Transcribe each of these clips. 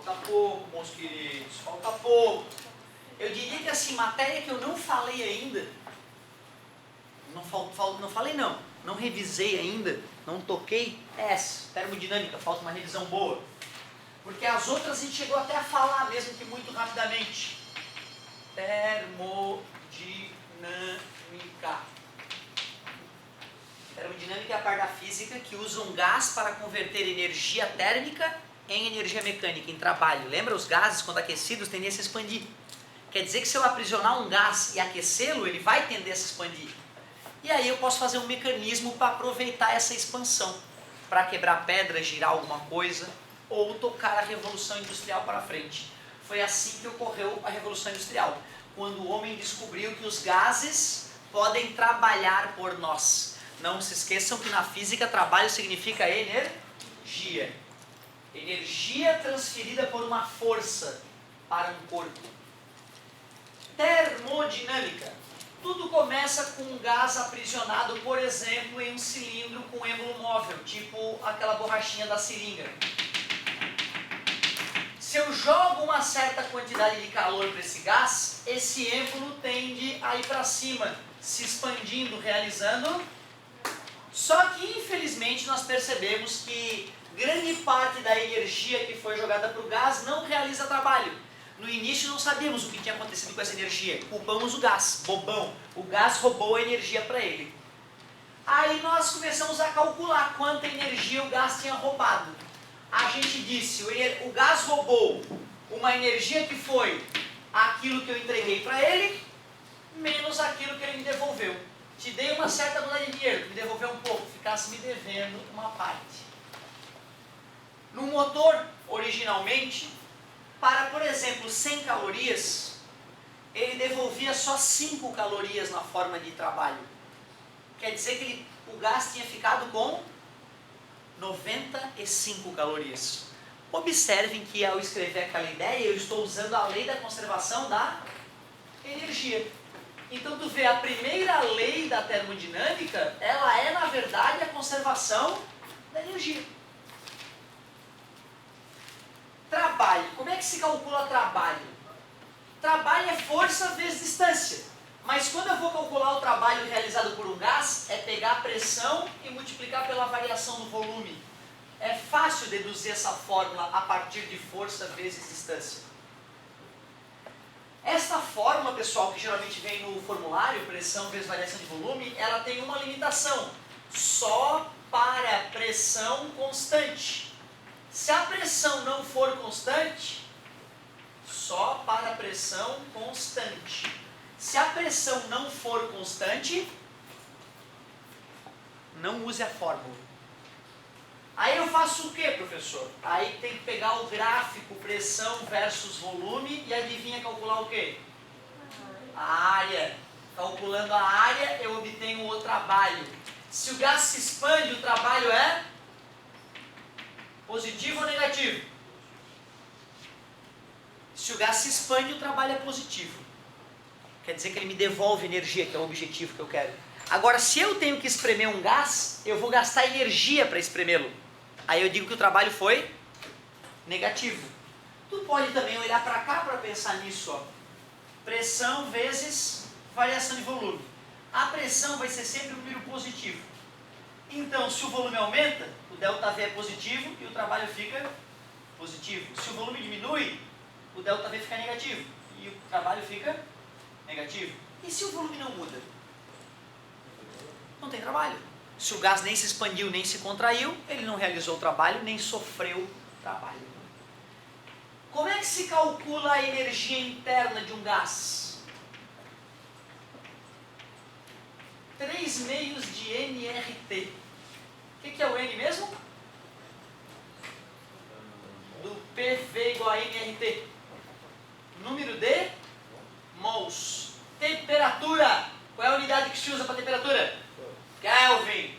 Falta pouco, meus queridos, falta pouco. Eu diria que assim, matéria que eu não falei ainda, não revisei ainda, não toquei, é essa, termodinâmica, falta uma revisão boa. Porque as outras a gente chegou até a falar, mesmo que muito rapidamente. Termodinâmica. Termodinâmica é a parte da física que usa um gás para converter energia térmica em energia mecânica, em trabalho. Lembra? Os gases, quando aquecidos, tendem a se expandir. Quer dizer que se eu aprisionar um gás e aquecê-lo, ele vai tender a se expandir. E aí eu posso fazer um mecanismo para aproveitar essa expansão, para quebrar pedra, girar alguma coisa, ou tocar a Revolução Industrial para frente. Foi assim que ocorreu a Revolução Industrial, quando o homem descobriu que os gases podem trabalhar por nós. Não se esqueçam que na física trabalho significa energia. Energia transferida por uma força para um corpo. Termodinâmica. Tudo começa com um gás aprisionado, por exemplo, em um cilindro com êmbolo móvel, tipo aquela borrachinha da seringa. Se eu jogo uma certa quantidade de calor para esse gás, esse êmbolo tende a ir para cima, se expandindo, realizando. Só que, infelizmente, nós percebemos que grande parte da energia que foi jogada para o gás não realiza trabalho. No início não sabíamos o que tinha acontecido com essa energia, culpamos o gás, bobão, o gás roubou a energia para ele. Aí nós começamos a calcular quanta energia o gás tinha roubado. A gente disse, o gás roubou uma energia que foi aquilo que eu entreguei para ele, menos aquilo que ele me devolveu. Te dei uma certa quantidade de dinheiro, me devolveu um pouco, ficasse me devendo uma parte. No motor, originalmente, para, por exemplo, 100 calorias, ele devolvia só 5 calorias na forma de trabalho. Quer dizer que o gás tinha ficado com 95 calorias. Observem que ao escrever aquela ideia, eu estou usando a lei da conservação da energia. Então tu vê, a primeira lei da termodinâmica, ela é na verdade a conservação da energia. Trabalho. Como é que se calcula trabalho? Trabalho é força vezes distância. Mas quando eu vou calcular o trabalho realizado por um gás, é pegar a pressão e multiplicar pela variação do volume. É fácil deduzir essa fórmula a partir de força vezes distância. Esta fórmula, pessoal, que geralmente vem no formulário, pressão vezes variação de volume, ela tem uma limitação. Só para pressão constante. Se a pressão não for constante, só para pressão constante. Se a pressão não for constante, não use a fórmula. Aí eu faço o que, professor? Aí tem que pegar o gráfico pressão versus volume e adivinha calcular o quê? A área. Calculando a área, eu obtenho o trabalho. Se o gás se expande, o trabalho é positivo ou negativo? Se o gás se expande, o trabalho é positivo. Quer dizer que ele me devolve energia, que é o objetivo que eu quero. Agora, se eu tenho que espremer um gás, eu vou gastar energia para espremê-lo. Aí eu digo que o trabalho foi negativo. Tu pode também olhar para cá para pensar nisso, ó. Pressão vezes variação de volume. A pressão vai ser sempre um número positivo. Então, se o volume aumenta, o ΔV é positivo e o trabalho fica positivo. Se o volume diminui, o ΔV fica negativo e o trabalho fica negativo. E se o volume não muda? Não tem trabalho. Se o gás nem se expandiu, nem se contraiu, ele não realizou o trabalho, nem sofreu trabalho. Como é que se calcula a energia interna de um gás? 3 meios de nRT. O que é o N mesmo? Do PV igual a nRT. Número de mols. Temperatura. Qual é a unidade que se usa para temperatura? Kelvin.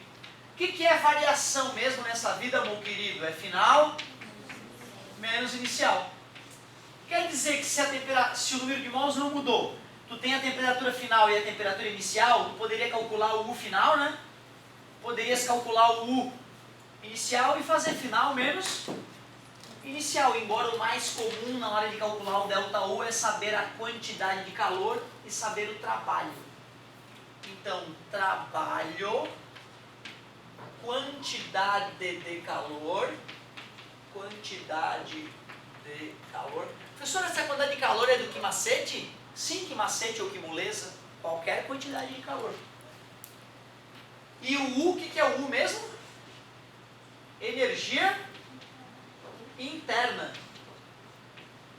O que é variação mesmo nessa vida, meu querido? É final menos inicial. Quer dizer que se o número de mols não mudou, tu tem a temperatura final e a temperatura inicial, tu poderia calcular o U final, né? Poderias calcular o U inicial e fazer final menos inicial, embora o mais comum na hora de calcular o ΔU é saber a quantidade de calor e saber o trabalho. Então, trabalho, quantidade de calor, Professor, essa quantidade de calor é do que macete? Sim, que macete ou que moleza, qualquer quantidade de calor. E o U, o que é o U mesmo? Energia interna.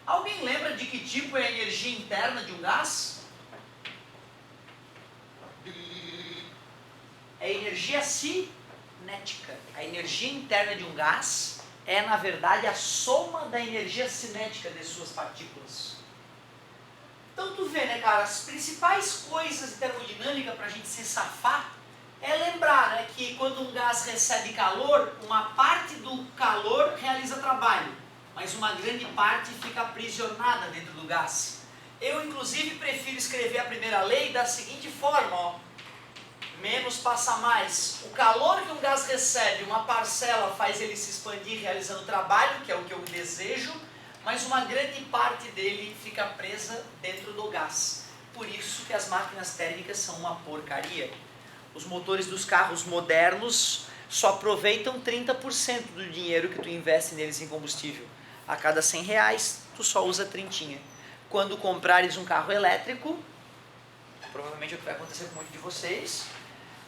Alguém lembra de que tipo é a energia interna de um gás? É energia cinética. A energia interna de um gás é, na verdade, a soma da energia cinética de suas partículas. Então tu vê, né, cara, as principais coisas de termodinâmica para a gente se safar é lembrar, né, que quando um gás recebe calor, uma parte do calor realiza trabalho, mas uma grande parte fica aprisionada dentro do gás. Eu, inclusive, prefiro escrever a primeira lei da seguinte forma, ó. Menos passa mais. O calor que um gás recebe, uma parcela faz ele se expandir realizando trabalho, que é o que eu desejo, mas uma grande parte dele fica presa dentro do gás. Por isso que as máquinas térmicas são uma porcaria. Os motores dos carros modernos só aproveitam 30% do dinheiro que tu investe neles em combustível. A cada 100 reais, tu só usa 30. Quando comprares um carro elétrico, provavelmente é o que vai acontecer com muitos de vocês,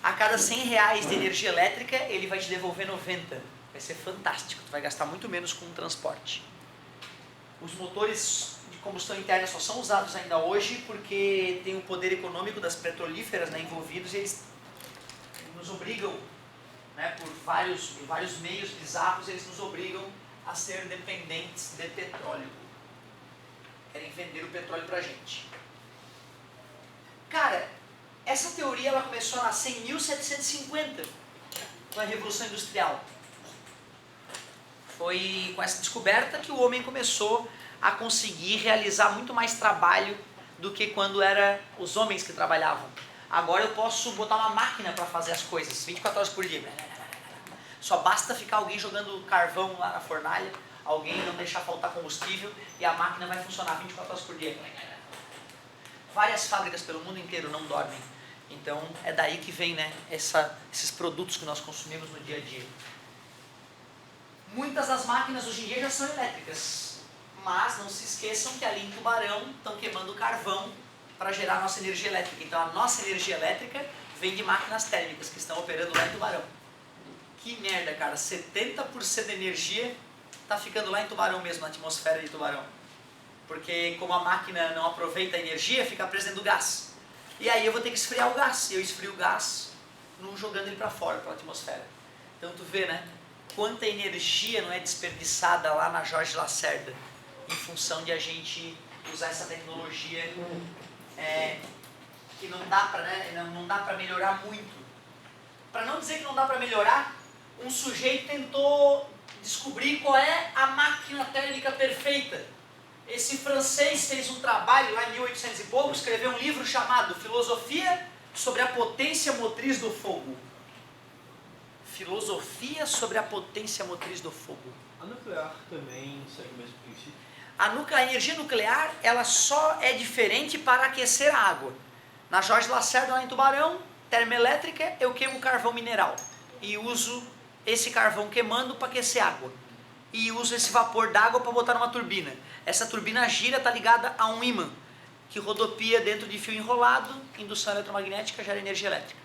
a cada 100 reais de energia elétrica, ele vai te devolver 90. Vai ser fantástico, tu vai gastar muito menos com o transporte. Os motores de combustão interna só são usados ainda hoje porque tem o poder econômico das petrolíferas, né, envolvidos, e eles nos obrigam, né, por vários meios bizarros, eles nos obrigam a ser dependentes de petróleo. Querem vender o petróleo pra gente. Cara, essa teoria ela começou a nascer em 1750, com a Revolução Industrial. Foi com essa descoberta que o homem começou a conseguir realizar muito mais trabalho do que quando eram os homens que trabalhavam. Agora eu posso botar uma máquina para fazer as coisas, 24 horas por dia. Só basta ficar alguém jogando carvão lá na fornalha, alguém não deixar faltar combustível e a máquina vai funcionar 24 horas por dia. Várias fábricas pelo mundo inteiro não dormem. Então é daí que vem, né, esses produtos que nós consumimos no dia a dia. Muitas das máquinas hoje em dia já são elétricas, mas não se esqueçam que ali em Tubarão estão queimando carvão para gerar a nossa energia elétrica. Então a nossa energia elétrica vem de máquinas térmicas que estão operando lá em Tubarão. Que merda, cara, 70% da energia está ficando lá em Tubarão mesmo, na atmosfera de Tubarão. Porque como a máquina não aproveita a energia, fica presa dentro do gás. E aí eu vou ter que esfriar o gás, e eu esfrio o gás não jogando ele para fora, para a atmosfera. Então tu vê, né, quanta energia não é desperdiçada lá na Jorge Lacerda, em função de a gente usar essa tecnologia que não dá para, né, não dá para melhorar muito. Para não dizer que não dá para melhorar, um sujeito tentou descobrir qual é a máquina térmica perfeita. Esse francês fez um trabalho lá em 1800 e pouco, escreveu um livro chamado Filosofia sobre a Potência Motriz do Fogo. Filosofia sobre a Potência Motriz do Fogo. A nuclear também segue o mesmo princípio? A energia nuclear, ela só é diferente para aquecer a água. Na Jorge Lacerda, lá em Tubarão, termoelétrica, eu queimo carvão mineral e uso esse carvão queimando para aquecer água. E uso esse vapor d'água para botar numa turbina. Essa turbina gira, está ligada a um ímã que rodopia dentro de fio enrolado, indução eletromagnética, gera energia elétrica.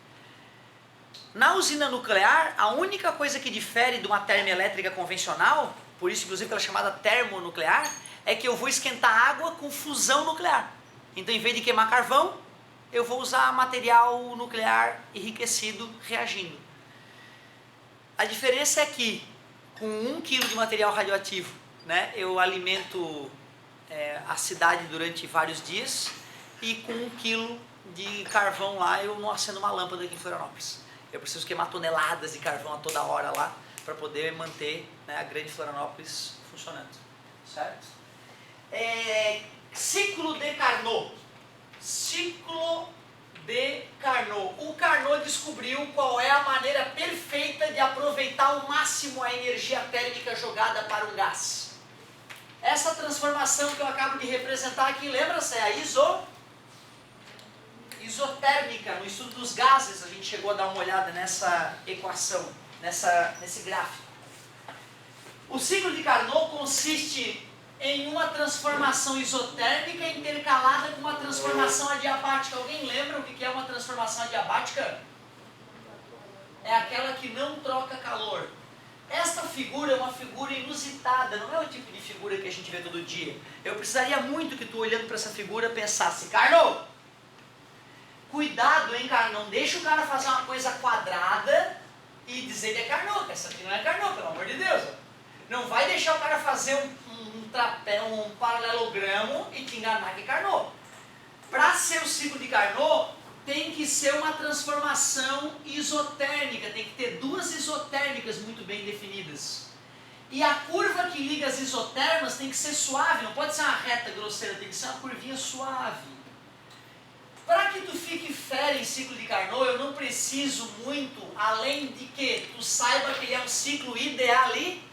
Na usina nuclear, a única coisa que difere de uma termoelétrica convencional, por isso inclusive ela é chamada termonuclear, é que eu vou esquentar água com fusão nuclear. Então, em vez de queimar carvão, eu vou usar material nuclear enriquecido reagindo. A diferença é que com 1 kg de material radioativo, né, eu alimento a cidade durante vários dias, e com 1 kg de carvão lá eu não acendo uma lâmpada aqui em Florianópolis. Eu preciso queimar toneladas de carvão a toda hora lá para poder manter, né, a grande Florianópolis funcionando. Certo? Ciclo de Carnot. Ciclo de Carnot. O Carnot descobriu qual é a maneira perfeita de aproveitar ao máximo a energia térmica jogada para um gás. essa transformação que eu acabo de representar aqui, lembra-se? É a isotérmica. No estudo dos gases, a gente chegou a dar uma olhada nessa equação, nesse gráfico. O ciclo de Carnot consiste em uma transformação isotérmica intercalada com uma transformação adiabática. Alguém lembra o que é uma transformação adiabática? É aquela que não troca calor. Esta figura é uma figura inusitada, não é o tipo de figura que a gente vê todo dia. Eu precisaria muito que tu, olhando para essa figura, pensasse: Carnot, cuidado, hein, cara, não deixa o cara fazer uma coisa quadrada e dizer que é Carnot, que essa aqui não é Carnot, pelo amor de Deus. Não vai deixar o cara fazer um paralelogramo e te enganar que é Carnot. Para ser o ciclo de Carnot, tem que ser uma transformação isotérmica, tem que ter duas isotérmicas muito bem definidas. E a curva que liga as isotermas tem que ser suave, não pode ser uma reta grosseira, tem que ser uma curvinha suave. Para que tu fique fera em ciclo de Carnot, eu não preciso muito, além de que tu saiba que ele é um ciclo ideal ali,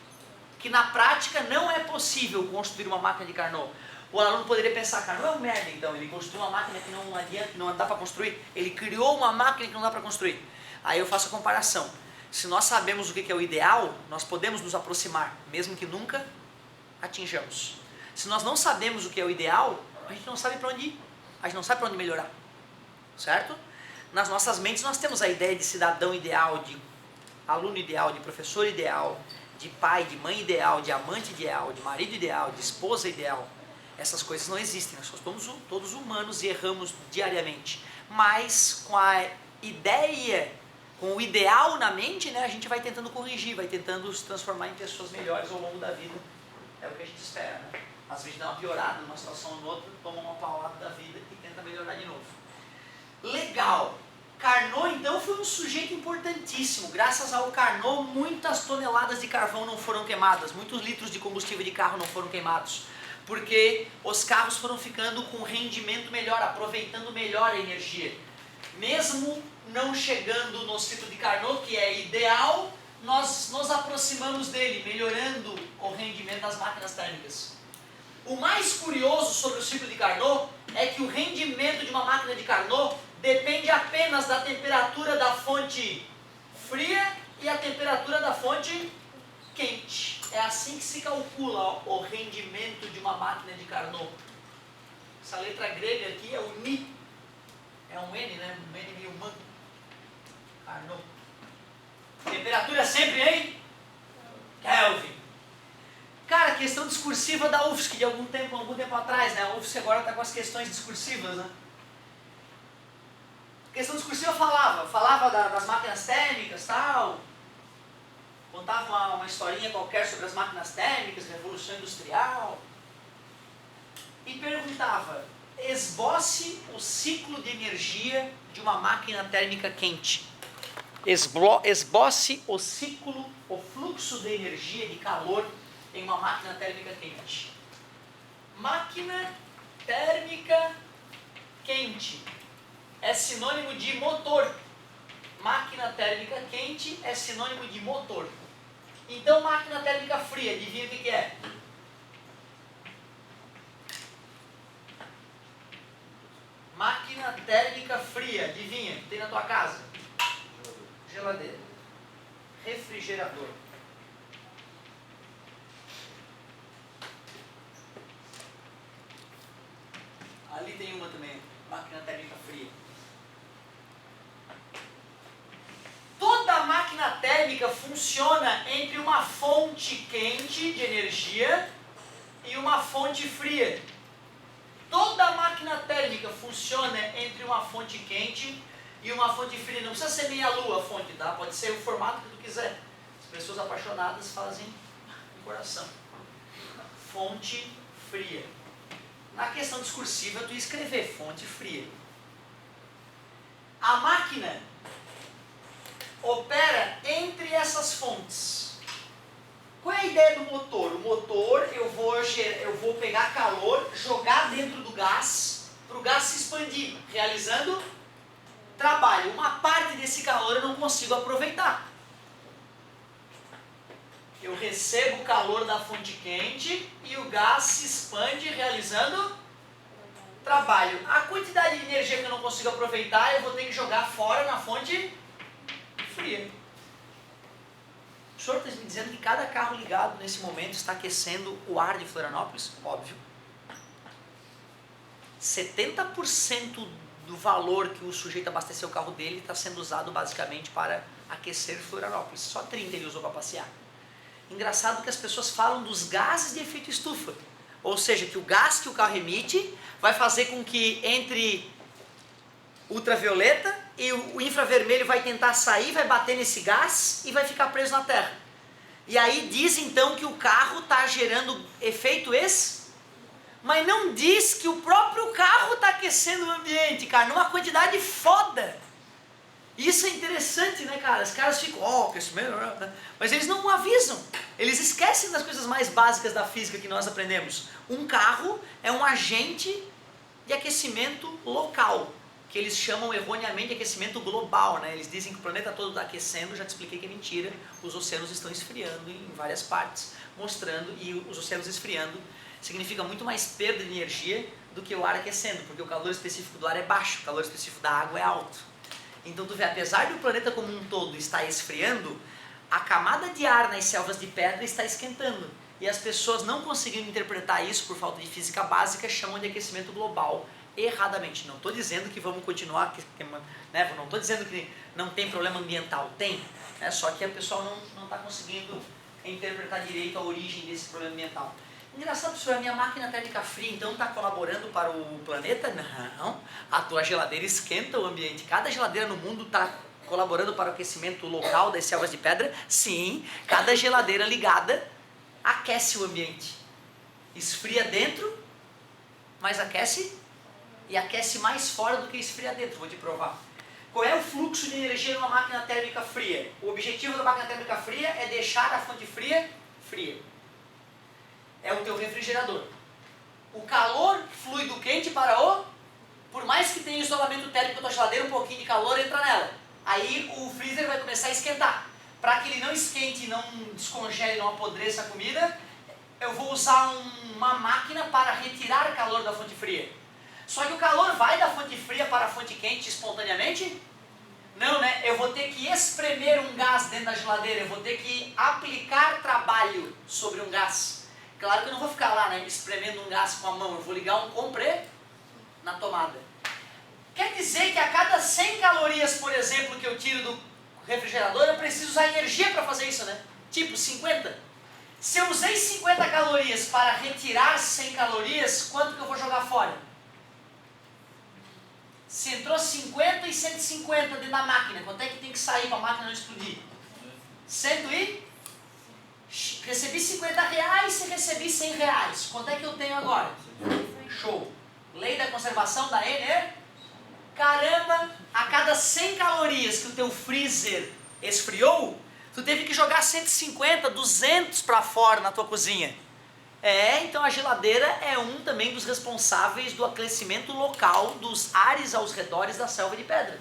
que na prática não é possível construir uma máquina de Carnot. O aluno poderia pensar: Carnot é um merda, então, ele construiu uma máquina que não adianta, não dá para construir, ele criou uma máquina que não dá para construir. Aí eu faço a comparação. Se nós sabemos o que é o ideal, nós podemos nos aproximar, mesmo que nunca atinjamos. Se nós não sabemos o que é o ideal, a gente não sabe para onde ir, a gente não sabe para onde melhorar, certo? Nas nossas mentes nós temos a ideia de cidadão ideal, de aluno ideal, de professor ideal, de pai, de mãe ideal, de amante ideal, de marido ideal, de esposa ideal. Essas coisas não existem, nós somos todos humanos e erramos diariamente. Mas com a ideia, com o ideal na mente, né, a gente vai tentando corrigir, vai tentando se transformar em pessoas melhores ao longo da vida. É o que a gente espera, né? Às vezes dá uma piorada numa situação ou noutra, toma uma paulada da vida e tenta melhorar de novo. Legal! Carnot, então, foi um sujeito importantíssimo. Graças ao Carnot, muitas toneladas de carvão não foram queimadas, muitos litros de combustível de carro não foram queimados, porque os carros foram ficando com rendimento melhor, aproveitando melhor a energia. Mesmo não chegando no ciclo de Carnot, que é ideal, nós nos aproximamos dele, melhorando o rendimento das máquinas térmicas. O mais curioso sobre o ciclo de Carnot é que o rendimento de uma máquina de Carnot depende apenas da temperatura da fonte fria e a temperatura da fonte quente. É assim que se calcula o rendimento de uma máquina de Carnot. Essa letra grega aqui é o Ni. É um N, né? Um N meio manco. Carnot. Temperatura sempre em Kelvin. Cara, questão discursiva da UFSC de algum tempo atrás, né? A UFSC agora está com as questões discursivas, né? A questão discursiva falava das máquinas térmicas, tal. Contava uma historinha qualquer sobre as máquinas térmicas, Revolução Industrial. E perguntava: esboce o ciclo de energia de uma máquina térmica quente. Esboce o ciclo, o fluxo de energia, de calor em uma máquina térmica quente. Máquina térmica quente é sinônimo de motor. Máquina térmica quente é sinônimo de motor. Então, máquina térmica fria, adivinha o que é? Máquina térmica fria, adivinha? Tem na tua casa? Geladeira. Refrigerador. Ali tem uma também, máquina térmica fria. Toda máquina térmica funciona entre uma fonte quente de energia e uma fonte fria. Toda máquina térmica funciona entre uma fonte quente e uma fonte fria. Não precisa ser meia-lua a fonte, tá? Pode ser o formato que tu quiser. As pessoas apaixonadas fazem no coração. Fonte fria. Na questão discursiva, tu ia escrever fonte fria. A máquina opera entre essas fontes. Qual é a ideia do motor? O motor, eu vou pegar calor, jogar dentro do gás, para o gás se expandir, realizando trabalho. Uma parte desse calor eu não consigo aproveitar. Eu recebo o calor da fonte quente e o gás se expande realizando trabalho. A quantidade de energia que eu não consigo aproveitar, eu vou ter que jogar fora na fonte fria. O senhor está me dizendo que cada carro ligado nesse momento está aquecendo o ar de Florianópolis? Óbvio. 70% do valor que o sujeito abasteceu o carro dele está sendo usado basicamente para aquecer Florianópolis. Só 30% ele usou para passear. Engraçado que as pessoas falam dos gases de efeito estufa. Ou seja, que o gás que o carro emite vai fazer com que entre ultravioleta e o infravermelho vai tentar sair, vai bater nesse gás e vai ficar preso na terra. E aí diz então que o carro está gerando efeito mas não diz que o próprio carro está aquecendo o ambiente, cara, numa quantidade foda. Isso é interessante, né, cara? Os caras ficam, aquecimento, mas eles não avisam. Eles esquecem das coisas mais básicas da física que nós aprendemos. Um carro é um agente de aquecimento local, que eles chamam erroneamente de aquecimento global, né? Eles dizem que o planeta todo está aquecendo, já te expliquei que é mentira. Os oceanos estão esfriando em várias partes, mostrando, e os oceanos esfriando significa muito mais perda de energia do que o ar aquecendo, porque o calor específico do ar é baixo, o calor específico da água é alto. Então tu vê, apesar do planeta como um todo estar esfriando, a camada de ar nas selvas de pedra está esquentando. E as pessoas não conseguindo interpretar isso por falta de física básica, chamam de aquecimento global erradamente. Não estou dizendo que vamos continuar, né? Não estou dizendo que não tem problema ambiental, tem, né? Só que a pessoa não está conseguindo interpretar direito a origem desse problema ambiental. Engraçado, senhor, a minha máquina térmica fria então está colaborando para o planeta? Não, a tua geladeira esquenta o ambiente. Cada geladeira no mundo está colaborando para o aquecimento local das selvas de pedra? Sim, cada geladeira ligada aquece o ambiente. Esfria dentro, mas aquece e aquece mais fora do que esfria dentro, vou te provar. Qual é o fluxo de energia numa máquina térmica fria? O objetivo da máquina térmica fria é deixar a fonte fria fria. É o teu refrigerador. O calor flui do quente para o... Por mais que tenha isolamento térmico da tua geladeira, um pouquinho de calor entra nela. Aí o freezer vai começar a esquentar. Para que ele não esquente, não descongele, não apodreça a comida, eu vou usar uma máquina para retirar calor da fonte fria. Só que o calor vai da fonte fria para a fonte quente espontaneamente? Não, né? Eu vou ter que espremer um gás dentro da geladeira, eu vou ter que aplicar trabalho sobre um gás. Claro que eu não vou ficar lá, né, espremendo um gás com a mão, eu vou ligar um compressor na tomada. Quer dizer que a cada 100 calorias, por exemplo, que eu tiro do refrigerador, eu preciso usar energia para fazer isso, né? Tipo 50. Se eu usei 50 calorias para retirar 100 calorias, quanto que eu vou jogar fora? Se entrou 50 e 150 dentro da máquina, quanto é que tem que sair para a máquina não explodir? 100 e... Recebi 50 reais e recebi 100 reais. Quanto é que eu tenho agora? Show. Lei da conservação da energia. Caramba, a cada 100 calorias que o teu freezer esfriou, tu teve que jogar 150, 200 para fora na tua cozinha. Então a geladeira é um também dos responsáveis do aquecimento local dos ares aos redores da selva de pedra.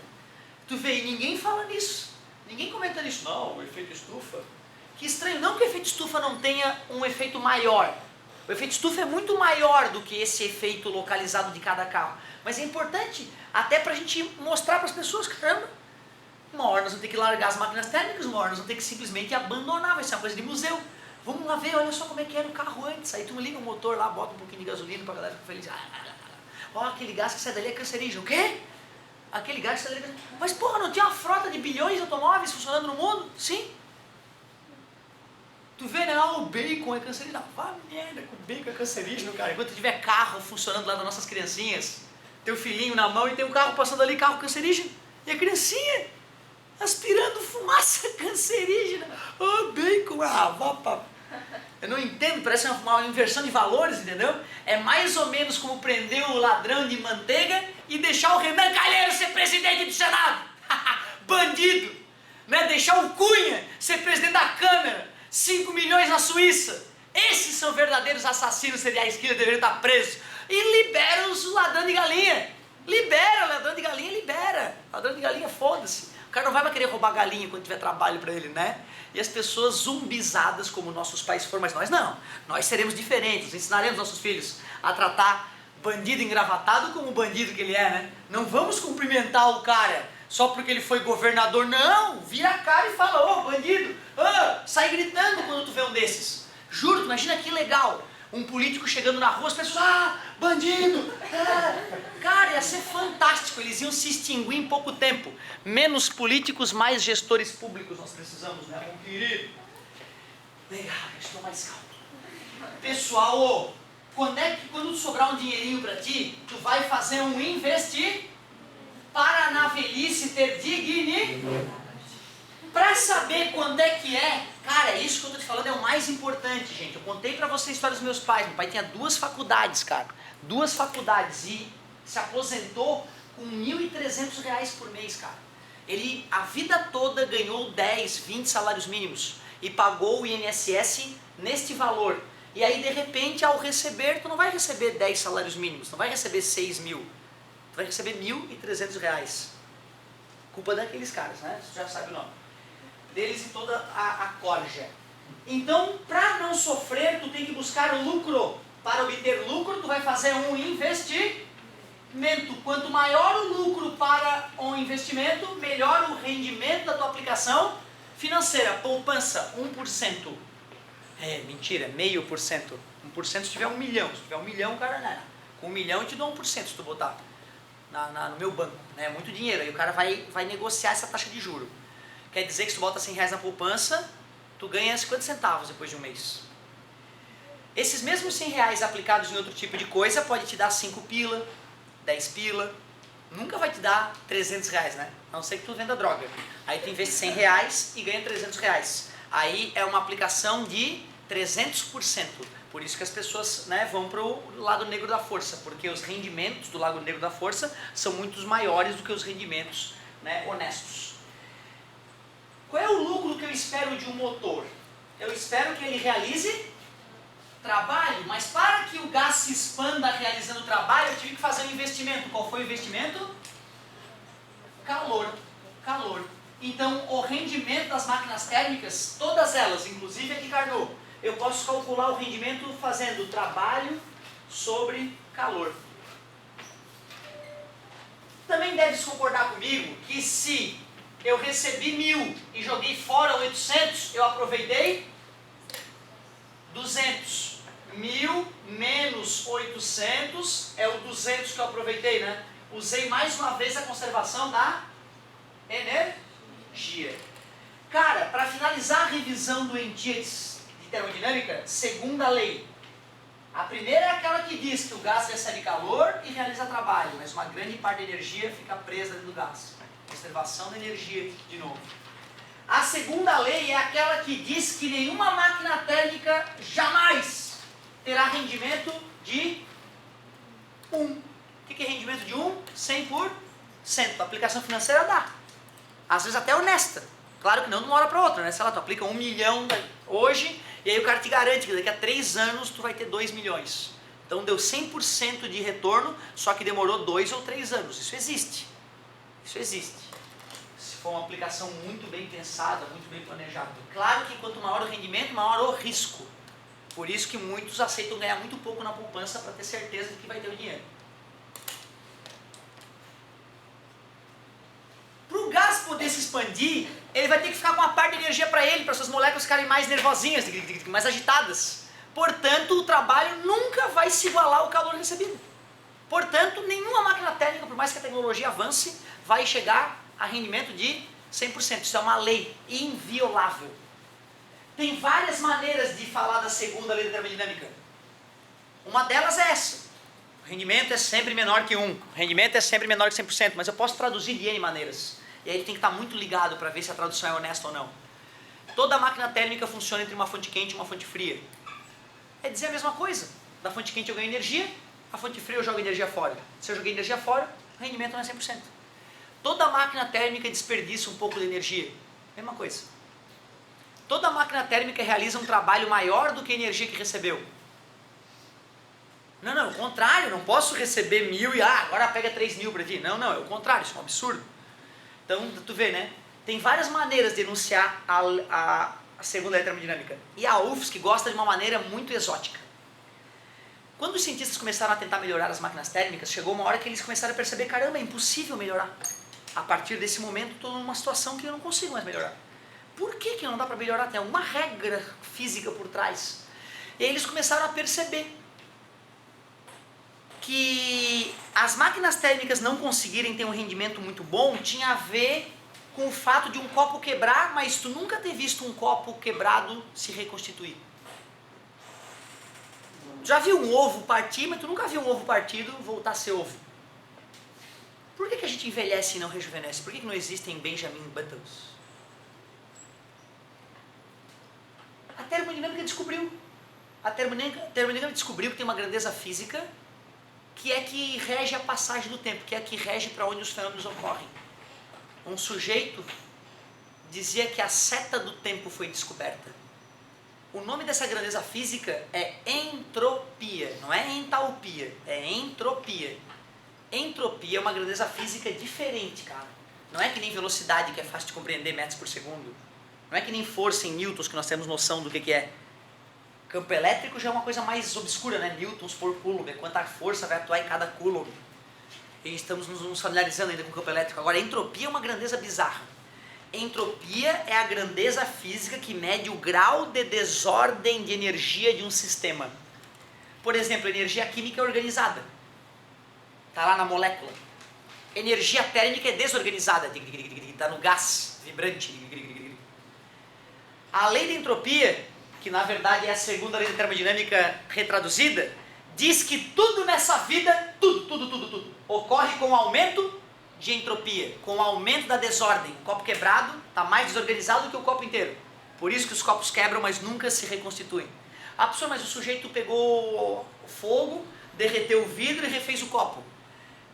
Tu vê, e ninguém fala nisso. Ninguém comenta nisso. Não, o efeito estufa. Que estranho, não que o efeito estufa não tenha um efeito maior. O efeito estufa é muito maior do que esse efeito localizado de cada carro. Mas é importante até para a gente mostrar para as pessoas, caramba, uma hora nós vamos ter que largar as máquinas térmicas, uma hora nós vamos ter que simplesmente abandonar, vai ser uma coisa de museu. Vamos lá ver, olha só como é que era o carro antes. Aí tu liga o motor lá, bota um pouquinho de gasolina para a galera ficar feliz. Ó, aquele gás que sai dali é cancerígeno. O quê? Aquele gás que sai dali é cancerígeno. Mas porra, não tinha uma frota de bilhões de automóveis funcionando no mundo? Sim. Tu vê, né? O bacon é cancerígeno. Vá merda, que o bacon é cancerígeno, cara. Enquanto tiver carro funcionando lá das nossas criancinhas, teu filhinho na mão e tem um carro passando ali, carro cancerígeno. E a criancinha aspirando fumaça cancerígena. Bacon, vá pra... Eu não entendo, parece uma inversão de valores, entendeu? É mais ou menos como prender o ladrão de manteiga e deixar o Renan Calheiros ser presidente do Senado. Bandido! Né? Deixar o Cunha ser presidente da Câmara. 5 milhões na Suíça. Esses são verdadeiros assassinos seriais killers, deveriam estar presos. E libera os ladrão de galinha. Libera, ladrão de galinha, libera. Ladrão de galinha, foda-se. O cara não vai mais querer roubar galinha quando tiver trabalho para ele, né? E as pessoas zumbizadas como nossos pais foram, mas nós não. Nós seremos diferentes, ensinaremos nossos filhos a tratar bandido engravatado como o bandido que ele é, né? Não vamos cumprimentar o cara só porque ele foi governador, não! Vira a cara e fala, ô bandido, sai gritando quando tu vê um desses. Juro, imagina que legal, um político chegando na rua, as pessoas, bandido, cara, ia ser fantástico, eles iam se extinguir em pouco tempo. Menos políticos, mais gestores públicos nós precisamos, né, meu querido? Legal, estou mais calmo. Pessoal, quando sobrar um dinheirinho pra ti, tu vai fazer um investir para na velhice ter dignidade. Para saber quando é que é, cara, isso que eu tô te falando é o mais importante, gente. Eu contei pra vocês a história dos meus pais. Meu pai tinha 2 faculdades, cara. 2 faculdades e se aposentou com R$1.300 por mês, cara. Ele, a vida toda, ganhou 10, 20 salários mínimos e pagou o INSS neste valor. E aí, de repente, ao receber, tu não vai receber 10 salários mínimos, não vai receber 6 mil. Tu vai receber R$1.300. Culpa daqueles caras, né? Você já sabe o nome deles e toda a corja. Então, para não sofrer, tu tem que buscar o lucro. Para obter lucro, tu vai fazer um investimento. Quanto maior o lucro para um investimento, melhor o rendimento da tua aplicação financeira. Poupança, 1%. É, mentira, 0,5%. 1% se tiver 1 milhão. Se tiver 1 milhão, cara, né? Com 1 milhão eu te dou 1% se tu botar no meu banco. É muito dinheiro. Aí o cara vai negociar essa taxa de juro. Quer dizer que se tu bota R$100 na poupança, tu ganha 50 centavos depois de um mês. Esses mesmos R$100 aplicados em outro tipo de coisa pode te dar 5 pila, 10 pila. Nunca vai te dar R$300, né? A não ser que tu venda droga. Aí tu investe R$100 e ganha R$300. Aí é uma aplicação de 300%. Por isso que as pessoas, né, vão para o lado negro da força, porque os rendimentos do lado negro da força são muito maiores do que os rendimentos, né, honestos. Qual é o lucro que eu espero de um motor? Eu espero que ele realize trabalho, mas para que o gás se expanda realizando trabalho, eu tive que fazer um investimento. Qual foi o investimento? Calor. Então, o rendimento das máquinas térmicas, todas elas, inclusive a de Carnot, eu posso calcular o rendimento fazendo trabalho sobre calor. Também deves concordar comigo que se eu recebi 1.000 e joguei fora 800, eu aproveitei 200. 1.000 menos 800 é o 200 que eu aproveitei, né? Usei mais uma vez a conservação da energia. Cara, para finalizar a revisão doentia de termodinâmica, segunda lei. A primeira é aquela que diz que o gás recebe calor e realiza trabalho, mas uma grande parte da energia fica presa dentro do gás. Conservação da energia, de novo. A segunda lei é aquela que diz que nenhuma máquina térmica jamais terá rendimento de 1. O que é rendimento de 1? 100%. A aplicação financeira dá. Às vezes até honesta. Claro que não de uma hora para outra, né? Sei lá, tu aplica 1 milhão hoje e aí o cara te garante que daqui a 3 anos tu vai ter 2 milhões. Então deu 100% de retorno, só que demorou 2 ou 3 anos. Isso existe. Se for uma aplicação muito bem pensada, muito bem planejada. Claro que quanto maior o rendimento, maior o risco. Por isso que muitos aceitam ganhar muito pouco na poupança para ter certeza de que vai ter o dinheiro. Para o gás poder se expandir, ele vai ter que ficar com uma parte de energia para ele, para suas moléculas ficarem mais nervosinhas, mais agitadas. Portanto, o trabalho nunca vai se igualar ao calor recebido. Portanto, nenhuma máquina térmica, por mais que a tecnologia avance, vai chegar a rendimento de 100%. Isso é uma lei inviolável. Tem várias maneiras de falar da segunda lei da termodinâmica. Uma delas é essa. O rendimento é sempre menor que 1. O rendimento é sempre menor que 100%, mas eu posso traduzir de N maneiras. E aí tem que estar muito ligado para ver se a tradução é honesta ou não. Toda máquina térmica funciona entre uma fonte quente e uma fonte fria. É dizer a mesma coisa. Da fonte quente eu ganho energia, a fonte fria eu jogo energia fora. Se eu joguei energia fora, o rendimento não é 100%. Toda máquina térmica desperdiça um pouco de energia. Mesma coisa. Toda máquina térmica realiza um trabalho maior do que a energia que recebeu. Não, o contrário, não posso receber 1.000 e agora pega 3.000 para ti. Não, é o contrário, isso é um absurdo. Então, tu vê, né? Tem várias maneiras de enunciar a segunda lei da termodinâmica. E a UFSC gosta de uma maneira muito exótica. Quando os cientistas começaram a tentar melhorar as máquinas térmicas, chegou uma hora que eles começaram a perceber, caramba, é impossível melhorar. A partir desse momento, estou numa situação que eu não consigo mais melhorar. Por que não dá para melhorar? Tem alguma regra física por trás. E aí eles começaram a perceber que as máquinas térmicas não conseguirem ter um rendimento muito bom tinha a ver com o fato de um copo quebrar, mas tu nunca ter visto um copo quebrado se reconstituir. Já viu um ovo partir, mas tu nunca viu um ovo partido voltar a ser ovo. Por que a gente envelhece e não rejuvenesce? Por que não existem Benjamin Buttons? A termodinâmica descobriu. A termodinâmica descobriu que tem uma grandeza física que é que rege a passagem do tempo, que é que rege para onde os fenômenos ocorrem. Um sujeito dizia que a seta do tempo foi descoberta. O nome dessa grandeza física é entropia, não é entalpia, é entropia. Entropia é uma grandeza física diferente, cara. Não é que nem velocidade, que é fácil de compreender, metros por segundo. Não é que nem força em newtons, que nós temos noção do que é. Campo elétrico já é uma coisa mais obscura, né? Newtons por coulomb, quanta força vai atuar em cada coulomb. E estamos nos familiarizando ainda com o campo elétrico. Agora, a entropia é uma grandeza bizarra. Entropia é a grandeza física que mede o grau de desordem de energia de um sistema. Por exemplo, a energia química é organizada. Está lá na molécula. Energia térmica é desorganizada. Está no gás vibrante. A lei da entropia, que na verdade é a segunda lei da termodinâmica retraduzida, diz que tudo nessa vida, tudo, ocorre com o aumento de entropia, com o aumento da desordem. O copo quebrado está mais desorganizado do que o copo inteiro. Por isso que os copos quebram, mas nunca se reconstituem. Ah, professor, mas o sujeito pegou fogo, derreteu o vidro e refez o copo.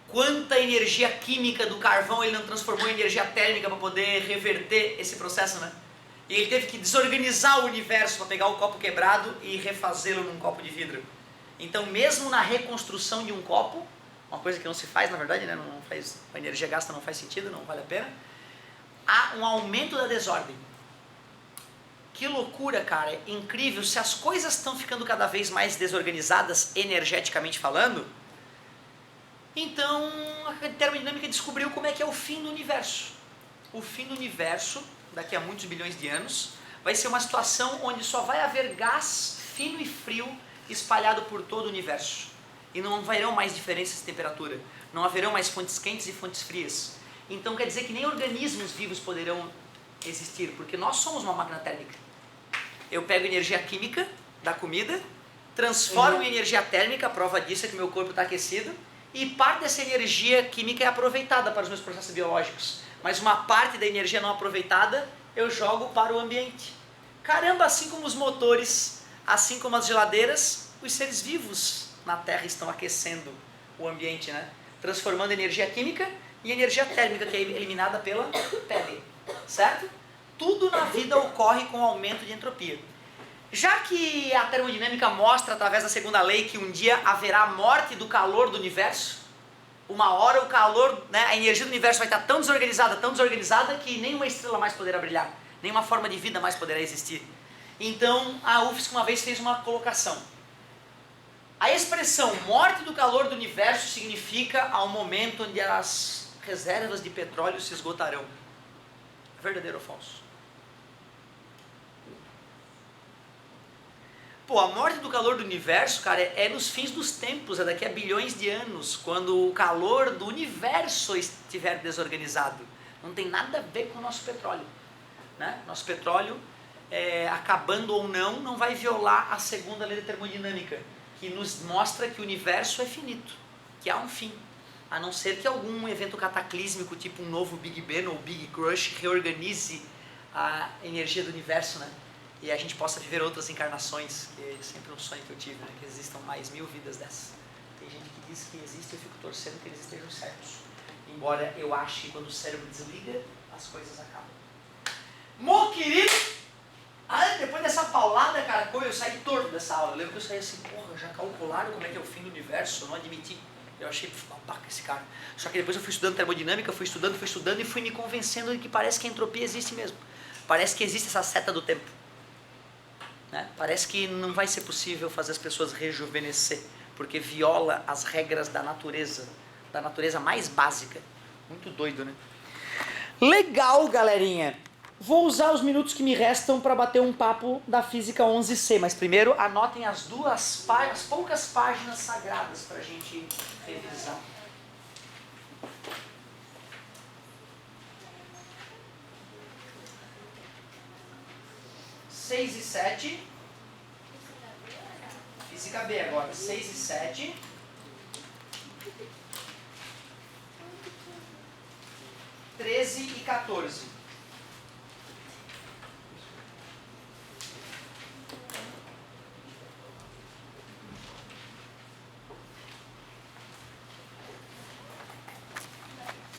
Quanta energia química do carvão ele não transformou em energia térmica para poder reverter esse processo, né? E ele teve que desorganizar o universo para pegar o copo quebrado e refazê-lo num copo de vidro. Então, mesmo na reconstrução de um copo, uma coisa que não se faz, na verdade, né? Não faz, a energia gasta não faz sentido, não vale a pena, há um aumento da desordem. Que loucura, cara, é incrível. Se as coisas estão ficando cada vez mais desorganizadas, energeticamente falando, então a termodinâmica descobriu como é que é o fim do universo. O fim do universo, daqui a muitos bilhões de anos, vai ser uma situação onde só vai haver gás fino e frio espalhado por todo o universo. E não haverão mais diferenças de temperatura. Não haverão mais fontes quentes e fontes frias. Então quer dizer que nem organismos vivos poderão existir, porque nós somos uma máquina térmica. Eu pego energia química da comida, transformo em energia térmica, a prova disso é que meu corpo está aquecido, e parte dessa energia química é aproveitada para os meus processos biológicos. Mas uma parte da energia não aproveitada eu jogo para o ambiente. Caramba, assim como os motores, assim como as geladeiras, os seres vivos na Terra estão aquecendo o ambiente, né? Transformando energia química em energia térmica, que é eliminada pela pele, certo? Tudo na vida ocorre com aumento de entropia. Já que a termodinâmica mostra, através da segunda lei, que um dia haverá morte do calor do universo, uma hora o calor, né, a energia do universo vai estar tão desorganizada que nenhuma estrela mais poderá brilhar, nenhuma forma de vida mais poderá existir. Então a UFSC uma vez fez uma colocação. A expressão morte do calor do universo significa ao momento onde as reservas de petróleo se esgotarão. Verdadeiro ou falso? Pô, a morte do calor do universo, cara, é nos fins dos tempos, é daqui a bilhões de anos, quando o calor do universo estiver desorganizado. Não tem nada a ver com o nosso petróleo, né? Nosso petróleo, acabando ou não vai violar a segunda lei da termodinâmica, que nos mostra que o universo é finito, que há um fim, a não ser que algum evento cataclísmico, tipo um novo Big Bang ou Big Crush, reorganize a energia do universo, né? E a gente possa viver outras encarnações, que é sempre um sonho que eu tive, né? Que existam mais 1000 vidas dessas. Tem gente que diz que existe e eu fico torcendo que eles estejam certos. Embora eu ache que quando o cérebro desliga, as coisas acabam. Meu querido, depois dessa paulada, cara, eu saí torto dessa aula. Eu lembro que eu saí assim, porra, já calcularam como é que é o fim do universo? Eu não admiti. Eu achei, babaca esse cara. Só que depois eu fui estudando termodinâmica, fui estudando e fui me convencendo de que parece que a entropia existe mesmo. Parece que existe essa seta do tempo. Né? Parece que não vai ser possível fazer as pessoas rejuvenescer, porque viola as regras da natureza mais básica. Muito doido, né? Legal, galerinha! Vou usar os minutos que me restam para bater um papo da Física 11C, mas primeiro anotem as poucas páginas sagradas para a gente revisar. Seis e 7. Física B agora. 6 e 7. 13 e 14.